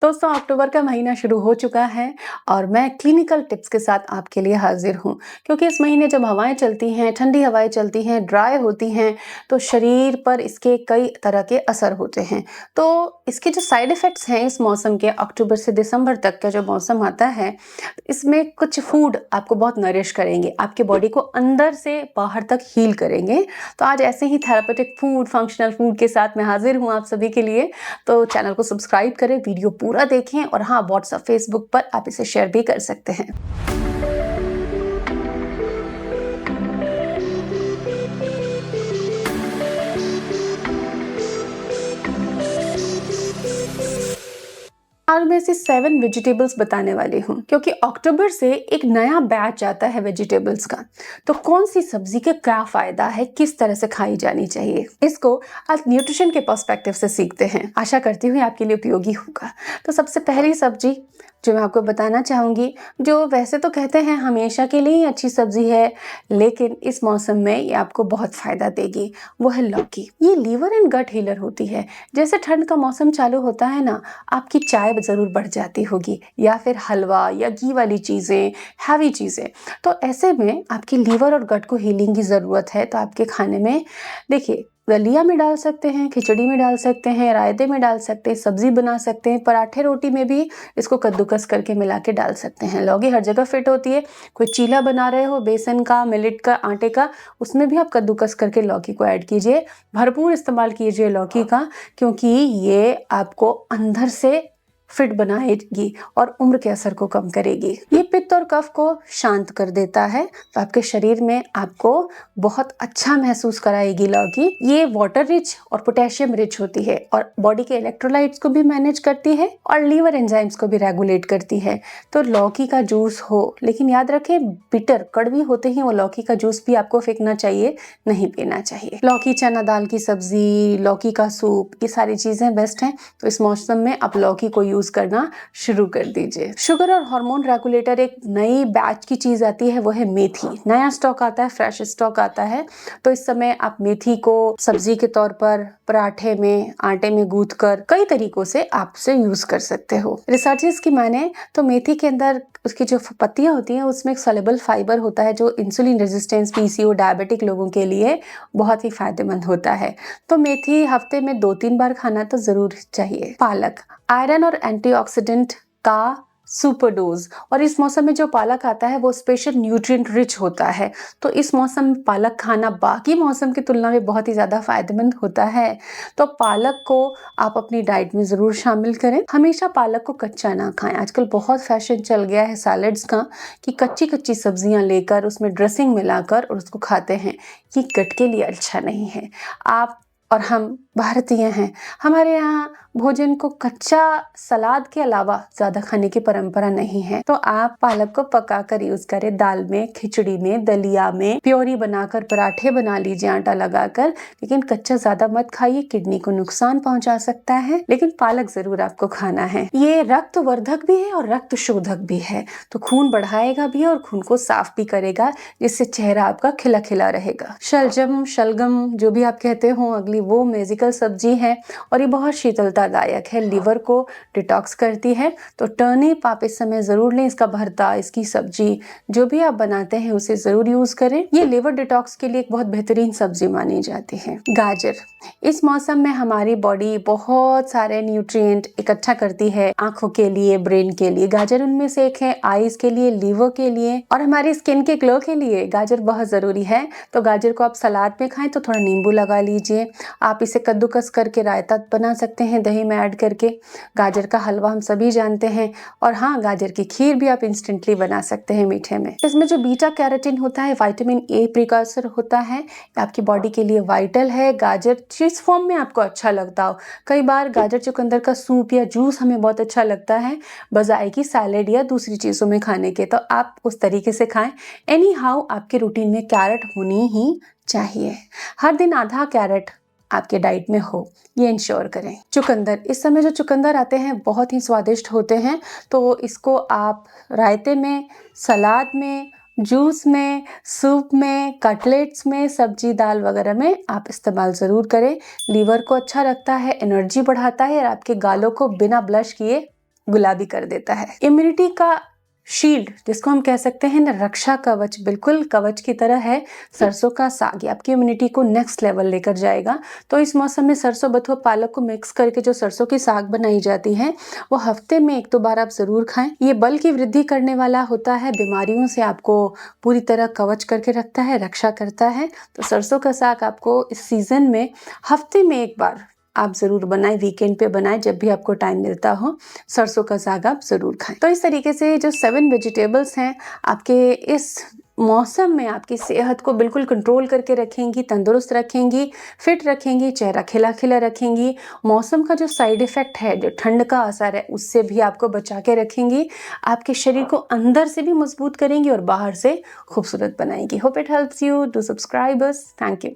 दोस्तों, अक्टूबर का महीना शुरू हो चुका है और मैं क्लिनिकल टिप्स के साथ आपके लिए हाजिर हूँ। क्योंकि इस महीने जब हवाएं चलती हैं, ठंडी हवाएं चलती हैं, ड्राई होती हैं, तो शरीर पर इसके कई तरह के असर होते हैं। तो इसके जो साइड इफ़ेक्ट्स हैं इस मौसम के, अक्टूबर से दिसंबर तक का जो मौसम आता है, इसमें कुछ फूड आपको बहुत नरिश करेंगे, आपके बॉडी को अंदर से बाहर तक हील करेंगे। तो आज ऐसे ही थेरेपेटिक फूड, फंक्शनल फूड के साथ मैं हाजिर हूँ आप सभी के लिए। तो चैनल को सब्सक्राइब करें, वीडियो पूरा देखें और हाँ, व्हाट्सएप, फेसबुक पर आप इसे शेयर भी कर सकते हैं। आज मैं ऐसी 7 वेजिटेबल्स बताने वाली हूँ, क्योंकि अक्टूबर से एक नया बैच आता है वेजिटेबल्स का। तो कौन सी सब्जी का क्या फायदा है, किस तरह से खाई जानी चाहिए, इसको आज न्यूट्रिशन के पर्सपेक्टिव से सीखते हैं। आशा करती हूँ आपके लिए उपयोगी होगा। तो सबसे पहली सब्जी जो मैं आपको बताना चाहूँगी, जो वैसे तो कहते हैं हमेशा के लिए ही अच्छी सब्जी है, लेकिन इस मौसम में ये आपको बहुत फ़ायदा देगी, वो है लौकी। ये लीवर एंड गट हीलर होती है। जैसे ठंड का मौसम चालू होता है ना, आपकी चाय ज़रूर बढ़ जाती होगी, या फिर हलवा या घी वाली चीज़ें, हैवी चीज़ें। तो ऐसे में आपकी लीवर और गट को हीलिंग की ज़रूरत है। तो आपके खाने में देखिए, दलिया में डाल सकते हैं, खिचड़ी में डाल सकते हैं, रायते में डाल सकते हैं, सब्जी बना सकते हैं, पराठे रोटी में भी इसको कद्दूकस करके मिला के डाल सकते हैं। लौकी हर जगह फिट होती है। कोई चीला बना रहे हो बेसन का, मिलेट का, आटे का, उसमें भी आप कद्दूकस करके लौकी को ऐड कीजिए। भरपूर इस्तेमाल कीजिए लौकी का, क्योंकि ये आपको अंदर से फिट बनाएगी और उम्र के असर को कम करेगी। ये पित्त और कफ को शांत कर देता है, तो आपके शरीर में आपको बहुत अच्छा महसूस कराएगी लौकी। ये वाटर रिच और पोटेशियम रिच होती है और बॉडी के इलेक्ट्रोलाइट्स को भी मैनेज करती है और लीवर एंजाइम्स को भी रेगुलेट करती है। तो लौकी का जूस हो, लेकिन याद रखें बिटर, कड़वी होते ही वो लौकी का जूस भी आपको फेंकना चाहिए, नहीं पीना चाहिए। लौकी चना दाल की सब्जी, लौकी का सूप, ये सारी चीजें बेस्ट हैं। तो इस मौसम में आप लौकी को यूज करना शुरू कर दीजिए। शुगर और हार्मोन रेगुलेटर एक नई बैच की चीज आती है, वो है मेथी। नया स्टॉक आता है, फ्रेश स्टॉक आता है। तो इस समय आप मेथी को सब्जी के तौर पर, पराठे में, आटे में गूंथ कर कई तरीकों से आप उसे यूज कर सकते हो। रिसर्चेस की माने तो मेथी के अंदर उसकी जो पत्तियां होती हैं उसमें एक सोल्यूबल फाइबर होता है, जो इंसुलिन रेजिस्टेंस, पीसीओ, डायबिटिक लोगों के लिए बहुत ही फायदेमंद होता है। तो मेथी हफ्ते में 2-3 बार खाना तो जरूर चाहिए। पालक आयरन और एंटीऑक्सीडेंट का सुपर डोज, और इस मौसम में जो पालक आता है वो स्पेशल न्यूट्रिएंट रिच होता है। तो इस मौसम में पालक खाना बाकी मौसम की तुलना में बहुत ही ज़्यादा फायदेमंद होता है। तो पालक को आप अपनी डाइट में ज़रूर शामिल करें। हमेशा पालक को कच्चा ना खाएं। आजकल बहुत फैशन चल गया है सैलेड्स का, कि कच्ची कच्ची सब्जियां लेकर उसमें ड्रेसिंग मिलाकर और उसको खाते हैं। ये गट के लिए अच्छा नहीं है। आप और हम भारतीय हैं, हमारे यहाँ भोजन को कच्चा सलाद के अलावा ज्यादा खाने की परंपरा नहीं है। तो आप पालक को पकाकर यूज करें, दाल में, खिचड़ी में, दलिया में, प्योरी बनाकर पराठे बना लीजिए आटा लगाकर। लेकिन कच्चा ज्यादा मत खाइए, किडनी को नुकसान पहुंचा सकता है। लेकिन पालक जरूर आपको खाना है। ये रक्तवर्धक भी है और रक्त शोधक भी है। तो खून बढ़ाएगा भी और खून को साफ भी करेगा, जिससे चेहरा आपका खिला खिला रहेगा। शलजम, शलगम, जो भी आप कहते हो, अगली वो म्यूजिकल सब्जी है और ये बहुत शीतलतादायक है, लिवर को डिटॉक्स करती है। तो टर्निप आप इस समय जरूर लें, इसका भरता, इसकी सब्जी जो भी आप बनाते हैं उसे जरूर यूज करें। ये लिवर डिटॉक्स के लिए एक बहुत बेहतरीन सब्जी मानी जाती है। गाजर इस मौसम में हमारी बॉडी बहुत सारे न्यूट्रिएंट इकट्ठा करती है, आंखों के लिए, ब्रेन के लिए। गाजर उनमें से एक है। आईज के लिए, लीवर के लिए और हमारी स्किन के ग्लो के लिए गाजर बहुत जरूरी है। तो गाजर को आप सलाद में खाएं तो थोड़ा नींबू लगा लीजिए। आप इसे कद्दूकस करके रायता बना सकते हैं, दही में ऐड करके। गाजर का हलवा हम सभी जानते हैं। और हाँ, गाजर की खीर भी आप इंस्टेंटली बना सकते हैं मीठे में। इसमें जो बीटा कैरोटीन होता है, विटामिन ए प्रिकर्सर होता है, आपकी बॉडी के लिए वाइटल है। गाजर जिस फॉर्म में आपको अच्छा लगता हो, कई बार गाजर चुकंदर का सूप या जूस हमें बहुत अच्छा लगता है बजाय की सैलेड या दूसरी चीजों में खाने के, तो आप उस तरीके से खाएं। एनी हाउ आपके रूटीन में कैरेट होनी ही चाहिए। हर दिन आधा कैरेट आपके डाइट में हो, ये इंश्योर करें। चुकंदर, इस समय जो चुकंदर आते हैं बहुत ही स्वादिष्ट होते हैं। तो इसको आप रायते में, सलाद में, जूस में, सूप में, कटलेट्स में, सब्जी दाल वगैरह में आप इस्तेमाल ज़रूर करें। लीवर को अच्छा रखता है, एनर्जी बढ़ाता है और आपके गालों को बिना ब्लश किए गुलाबी कर देता है। इम्यूनिटी का शील्ड जिसको हम कह सकते हैं ना, रक्षा कवच, बिल्कुल कवच की तरह है सरसों का साग। ये आपकी इम्यूनिटी को नेक्स्ट लेवल लेकर जाएगा। तो इस मौसम में सरसों, बथुआ, पालक को मिक्स करके जो सरसों की साग बनाई जाती है वो हफ्ते में 1-2 बार आप जरूर खाएं। ये बल की वृद्धि करने वाला होता है, बीमारियों से आपको पूरी तरह कवच करके रखता है, रक्षा करता है। तो सरसों का साग आपको इस सीजन में हफ्ते में 1 बार आप जरूर बनाएं, वीकेंड पे बनाएं, जब भी आपको टाइम मिलता हो सरसों का साग आप जरूर खाएं। तो इस तरीके से जो 7 वेजिटेबल्स हैं आपके इस मौसम में आपकी सेहत को बिल्कुल कंट्रोल करके रखेंगी, तंदुरुस्त रखेंगी, फिट रखेंगी, चेहरा खिला खिला रखेंगी। मौसम का जो साइड इफेक्ट है, जो ठंड का असर है, उससे भी आपको बचा के रखेंगी। आपके शरीर को अंदर से भी मजबूत करेंगी और बाहर से खूबसूरत बनाएंगी। Hope it helps you. Do subscribe us. Thank you.